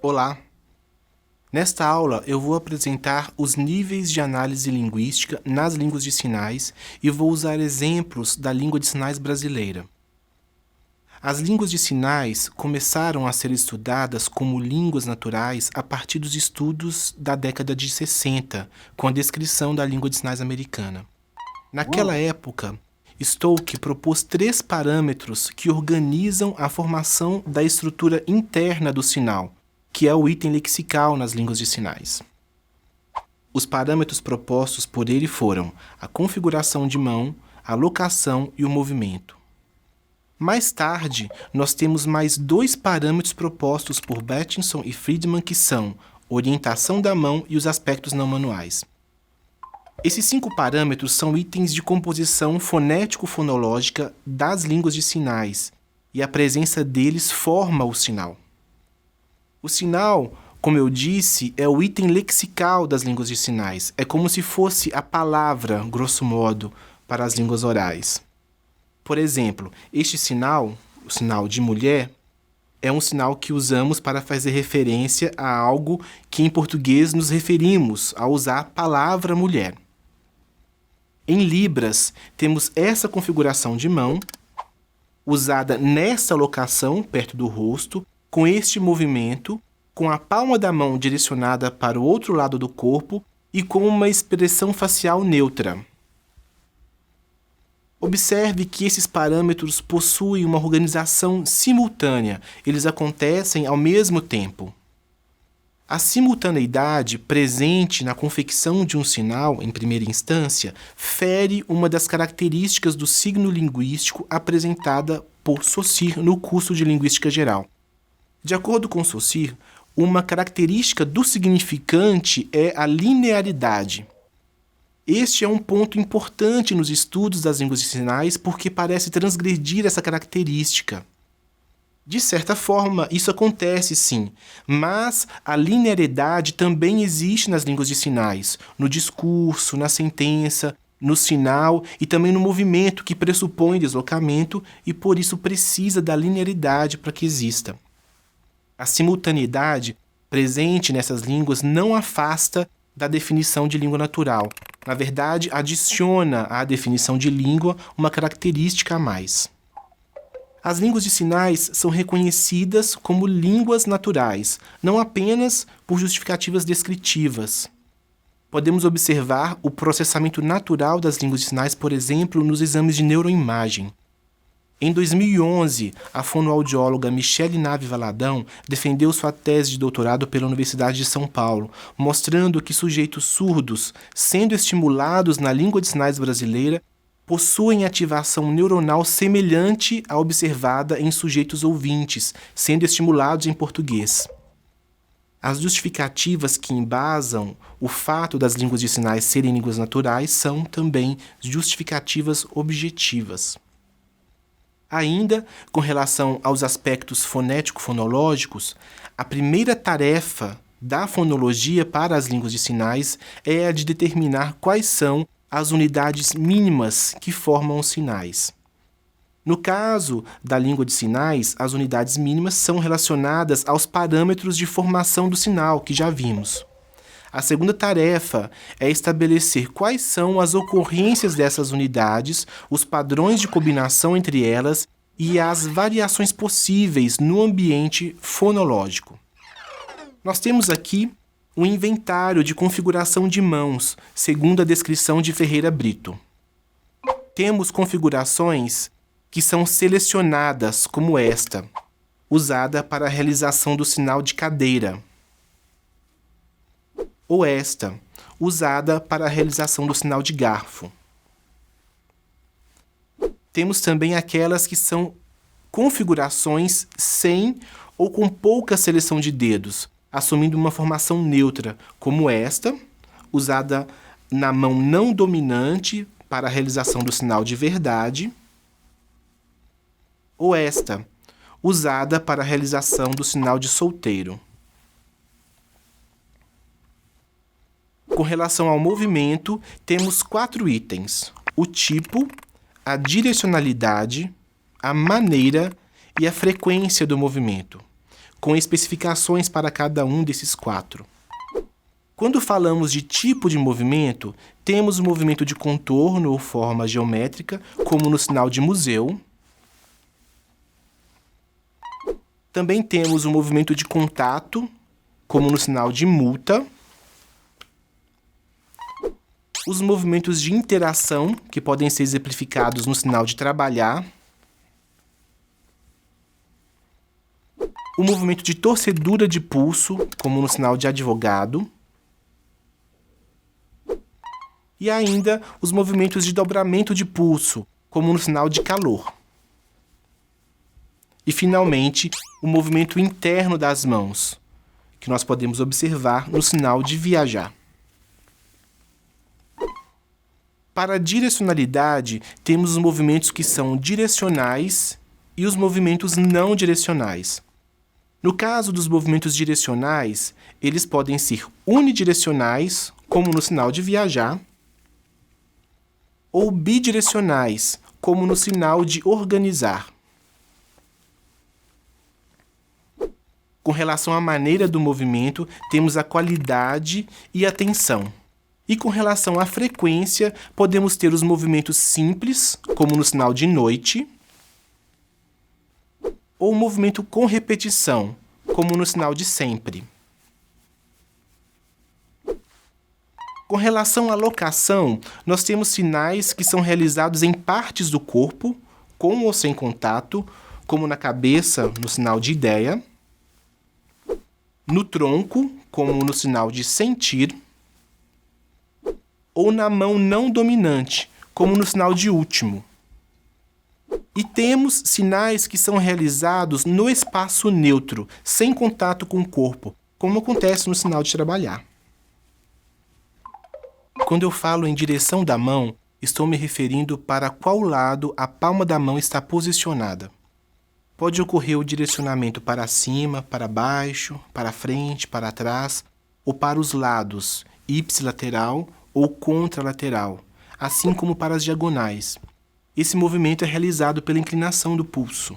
Olá! Nesta aula eu vou apresentar os níveis de análise linguística nas línguas de sinais e vou usar exemplos da língua de sinais brasileira. As línguas de sinais começaram a ser estudadas como línguas naturais a partir dos estudos da década de 60, com a descrição da língua de sinais americana. Naquela época, Stokes propôs 3 parâmetros que organizam a formação da estrutura interna do sinal, que é o item lexical nas línguas de sinais. Os parâmetros propostos por ele foram a configuração de mão, a locação e o movimento. Mais tarde, nós temos mais 2 parâmetros propostos por Battinson e Friedman, que são orientação da mão e os aspectos não manuais. Esses 5 parâmetros são itens de composição fonético-fonológica das línguas de sinais, e a presença deles forma o sinal. O sinal, como eu disse, é o item lexical das línguas de sinais. É como se fosse a palavra, grosso modo, para as línguas orais. Por exemplo, este sinal, o sinal de mulher, é um sinal que usamos para fazer referência a algo que em português nos referimos ao usar a palavra mulher. Em Libras, temos essa configuração de mão, usada nessa locação, perto do rosto, com este movimento, com a palma da mão direcionada para o outro lado do corpo e com uma expressão facial neutra. Observe que esses parâmetros possuem uma organização simultânea, eles acontecem ao mesmo tempo. A simultaneidade presente na confecção de um sinal, em primeira instância, fere uma das características do signo linguístico apresentada por Saussure no curso de Linguística Geral. De acordo com Saussure, uma característica do significante é a linearidade. Este é um ponto importante nos estudos das línguas de sinais porque parece transgredir essa característica. De certa forma, isso acontece sim, mas a linearidade também existe nas línguas de sinais, no discurso, na sentença, no sinal e também no movimento que pressupõe deslocamento e por isso precisa da linearidade para que exista. A simultaneidade presente nessas línguas não afasta da definição de língua natural. Na verdade, adiciona à definição de língua uma característica a mais. As línguas de sinais são reconhecidas como línguas naturais, não apenas por justificativas descritivas. Podemos observar o processamento natural das línguas de sinais, por exemplo, nos exames de neuroimagem. Em 2011, a fonoaudióloga Michele Nave Valadão defendeu sua tese de doutorado pela Universidade de São Paulo, mostrando que sujeitos surdos, sendo estimulados na língua de sinais brasileira, possuem ativação neuronal semelhante à observada em sujeitos ouvintes, sendo estimulados em português. As justificativas que embasam o fato das línguas de sinais serem línguas naturais são também justificativas objetivas. Ainda, com relação aos aspectos fonético-fonológicos, a primeira tarefa da fonologia para as línguas de sinais é a de determinar quais são as unidades mínimas que formam os sinais. No caso da língua de sinais, as unidades mínimas são relacionadas aos parâmetros de formação do sinal, que já vimos. A segunda tarefa é estabelecer quais são as ocorrências dessas unidades, os padrões de combinação entre elas e as variações possíveis no ambiente fonológico. Nós temos aqui um inventário de configuração de mãos, segundo a descrição de Ferreira Brito. Temos configurações que são selecionadas, como esta, usada para a realização do sinal de cadeira, ou esta, usada para a realização do sinal de garfo. Temos também aquelas que são configurações sem ou com pouca seleção de dedos, assumindo uma formação neutra, como esta, usada na mão não dominante para a realização do sinal de verdade, ou esta, usada para a realização do sinal de solteiro. Com relação ao movimento, temos 4 itens: o tipo, a direcionalidade, a maneira e a frequência do movimento. com especificações para cada um desses 4. Quando falamos de tipo de movimento, temos o movimento de contorno ou forma geométrica, como no sinal de museu. Também temos o movimento de contato, como no sinal de multa. Os movimentos de interação, que podem ser exemplificados no sinal de trabalhar. O movimento de torcedura de pulso, como no sinal de advogado. E ainda os movimentos de dobramento de pulso, como no sinal de calor. E, finalmente, o movimento interno das mãos, que nós podemos observar no sinal de viajar. Para a direcionalidade, temos os movimentos que são direcionais e os movimentos não direcionais. No caso dos movimentos direcionais, eles podem ser unidirecionais, como no sinal de viajar, ou bidirecionais, como no sinal de organizar. Com relação à maneira do movimento, temos a qualidade e a tensão. E com relação à frequência, podemos ter os movimentos simples, como no sinal de noite, ou movimento com repetição, como no sinal de sempre. Com relação à locação, nós temos sinais que são realizados em partes do corpo, com ou sem contato, como na cabeça, no sinal de ideia, no tronco, como no sinal de sentir, ou na mão não dominante, como no sinal de último. E temos sinais que são realizados no espaço neutro, sem contato com o corpo, como acontece no sinal de trabalhar. Quando eu falo em direção da mão, estou me referindo para qual lado a palma da mão está posicionada. Pode ocorrer o direcionamento para cima, para baixo, para frente, para trás, ou para os lados, ipsilateral ou contralateral, assim como para as diagonais. Esse movimento é realizado pela inclinação do pulso.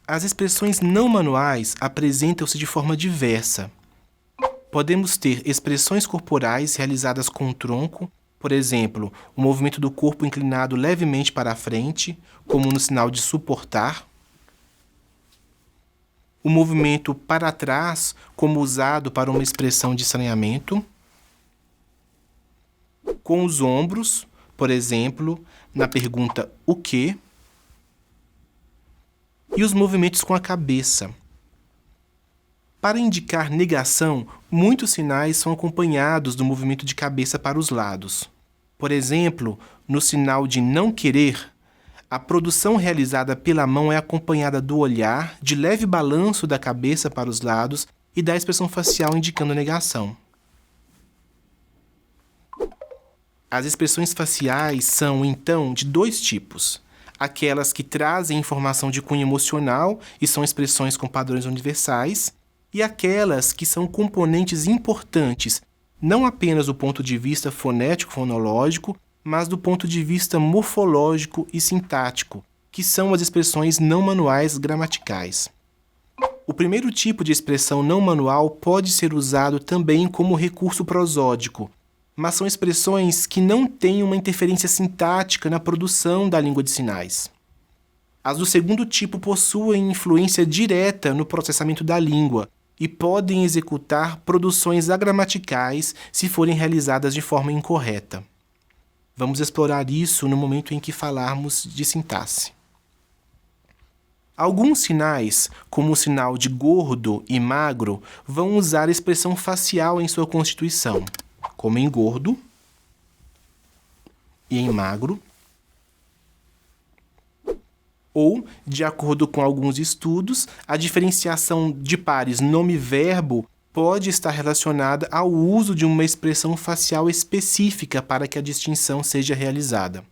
As expressões não manuais apresentam-se de forma diversa. Podemos ter expressões corporais realizadas com o tronco, por exemplo, o movimento do corpo inclinado levemente para a frente, como no sinal de suportar. O movimento para trás, como usado para uma expressão de estranhamento. Com os ombros, por exemplo, na pergunta o quê? E os movimentos com a cabeça. Para indicar negação, muitos sinais são acompanhados do movimento de cabeça para os lados. Por exemplo, no sinal de não querer, a produção realizada pela mão é acompanhada do olhar, de leve balanço da cabeça para os lados e da expressão facial indicando negação. As expressões faciais são, então, de 2 tipos. Aquelas que trazem informação de cunho emocional e são expressões com padrões universais, e aquelas que são componentes importantes, não apenas do ponto de vista fonético-fonológico, mas do ponto de vista morfológico e sintático, que são as expressões não manuais gramaticais. O primeiro tipo de expressão não manual pode ser usado também como recurso prosódico, mas são expressões que não têm uma interferência sintática na produção da língua de sinais. As do segundo tipo possuem influência direta no processamento da língua e podem executar produções agramaticais se forem realizadas de forma incorreta. Vamos explorar isso no momento em que falarmos de sintaxe. Alguns sinais, como o sinal de gordo e magro, vão usar a expressão facial em sua constituição, como em gordo e em magro. Ou, de acordo com alguns estudos, a diferenciação de pares nome-verbo pode estar relacionada ao uso de uma expressão facial específica para que a distinção seja realizada.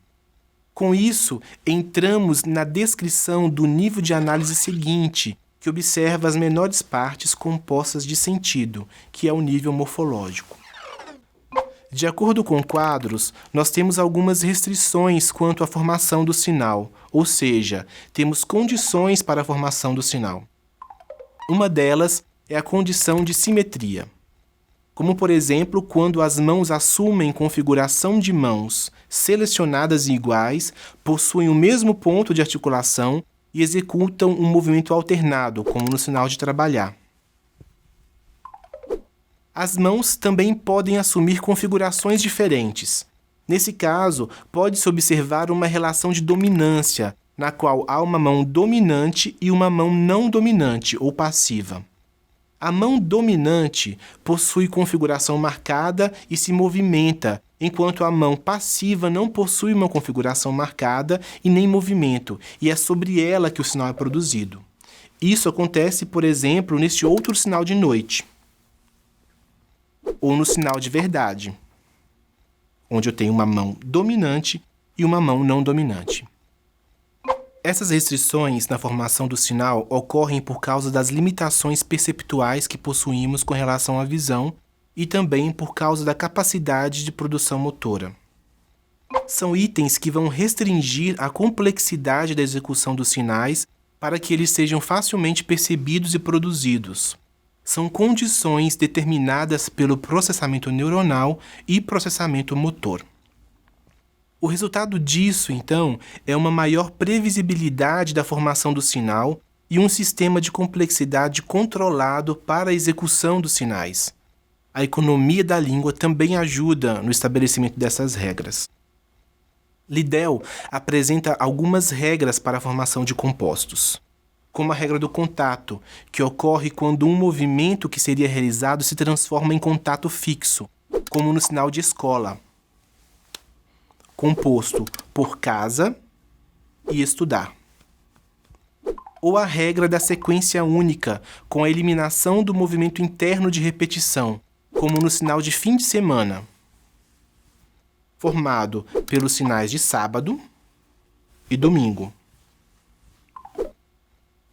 Com isso, entramos na descrição do nível de análise seguinte, que observa as menores partes compostas de sentido, que é o nível morfológico. De acordo com quadros, nós temos algumas restrições quanto à formação do sinal, ou seja, temos condições para a formação do sinal. Uma delas é a condição de simetria, como, por exemplo, quando as mãos assumem configuração de mãos selecionadas e iguais, possuem o mesmo ponto de articulação e executam um movimento alternado, como no sinal de trabalhar. As mãos também podem assumir configurações diferentes. Nesse caso, pode-se observar uma relação de dominância, na qual há uma mão dominante e uma mão não dominante ou passiva. A mão dominante possui configuração marcada e se movimenta, enquanto a mão passiva não possui uma configuração marcada e nem movimento, e é sobre ela que o sinal é produzido. Isso acontece, por exemplo, neste outro sinal de noite, ou no sinal de verdade, onde eu tenho uma mão dominante e uma mão não dominante. Essas restrições na formação do sinal ocorrem por causa das limitações perceptuais que possuímos com relação à visão e também por causa da capacidade de produção motora. São itens que vão restringir a complexidade da execução dos sinais para que eles sejam facilmente percebidos e produzidos. São condições determinadas pelo processamento neuronal e processamento motor. O resultado disso, então, é uma maior previsibilidade da formação do sinal e um sistema de complexidade controlado para a execução dos sinais. A economia da língua também ajuda no estabelecimento dessas regras. Liddell apresenta algumas regras para a formação de compostos, como a regra do contato, que ocorre quando um movimento que seria realizado se transforma em contato fixo, como no sinal de escola, composto por casa e estudar. Ou a regra da sequência única, com a eliminação do movimento interno de repetição, como no sinal de fim de semana, formado pelos sinais de sábado e domingo.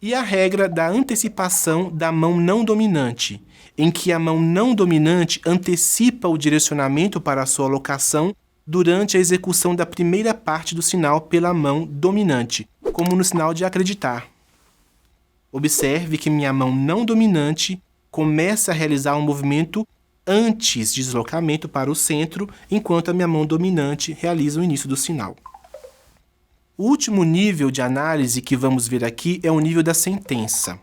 E a regra da antecipação da mão não dominante, em que a mão não dominante antecipa o direcionamento para a sua locação durante a execução da primeira parte do sinal pela mão dominante, como no sinal de acreditar. Observe que minha mão não dominante começa a realizar um movimento antes de deslocamento para o centro, enquanto a minha mão dominante realiza o início do sinal. O último nível de análise que vamos ver aqui é o nível da sentença.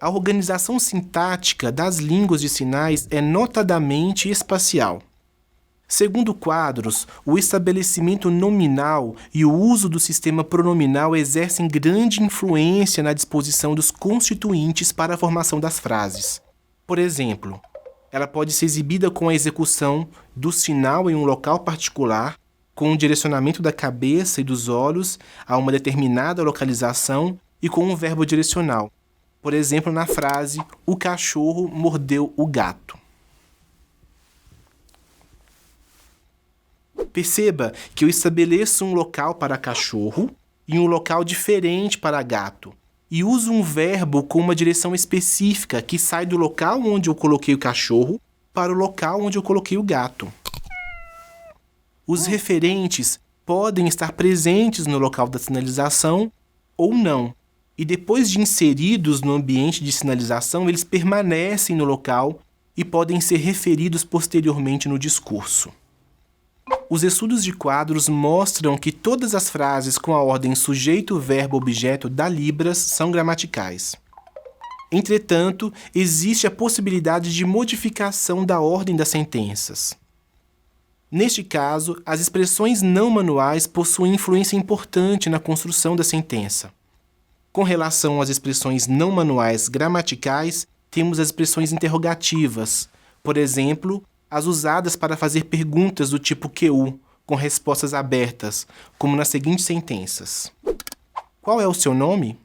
A organização sintática das línguas de sinais é notadamente espacial. Segundo Quadros, o estabelecimento nominal e o uso do sistema pronominal exercem grande influência na disposição dos constituintes para a formação das frases. Por exemplo, ela pode ser exibida com a execução do sinal em um local particular, com o direcionamento da cabeça e dos olhos a uma determinada localização e com um verbo direcional. Por exemplo, na frase, o cachorro mordeu o gato. Perceba que eu estabeleço um local para cachorro e um local diferente para gato, e uso um verbo com uma direção específica que sai do local onde eu coloquei o cachorro para o local onde eu coloquei o gato. Os referentes podem estar presentes no local da sinalização ou não, e depois de inseridos no ambiente de sinalização, eles permanecem no local e podem ser referidos posteriormente no discurso. Os estudos de Quadros mostram que todas as frases com a ordem sujeito, verbo, objeto da Libras são gramaticais. Entretanto, existe a possibilidade de modificação da ordem das sentenças. Neste caso, as expressões não manuais possuem influência importante na construção da sentença. Com relação às expressões não manuais gramaticais, temos as expressões interrogativas, por exemplo, as usadas para fazer perguntas do tipo QU, com respostas abertas, como nas seguintes sentenças. Qual é o seu nome?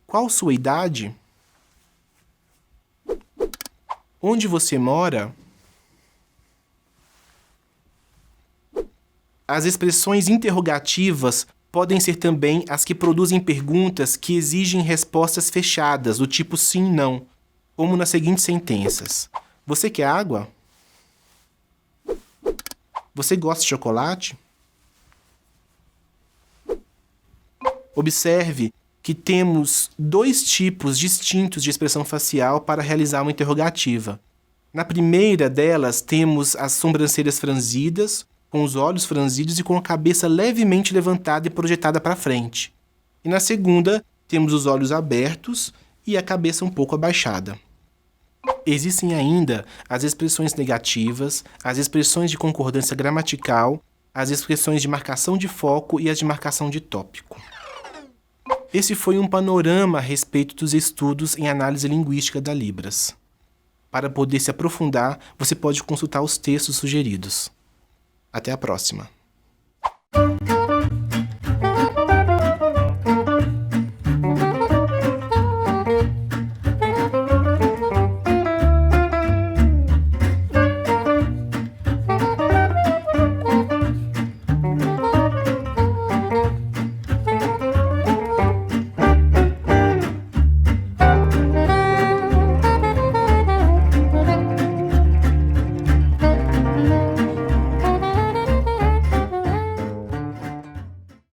Qual sua idade? Onde você mora? As expressões interrogativas podem ser também as que produzem perguntas que exigem respostas fechadas, do tipo sim, não, como nas seguintes sentenças. Você quer água? Você gosta de chocolate? Observe que temos 2 tipos distintos de expressão facial para realizar uma interrogativa. Na primeira delas, temos as sobrancelhas franzidas, com os olhos franzidos e com a cabeça levemente levantada e projetada para frente. E na segunda, temos os olhos abertos e a cabeça um pouco abaixada. Existem ainda as expressões negativas, as expressões de concordância gramatical, as expressões de marcação de foco e as de marcação de tópico. Esse foi um panorama a respeito dos estudos em análise linguística da Libras. Para poder se aprofundar, você pode consultar os textos sugeridos. Até a próxima!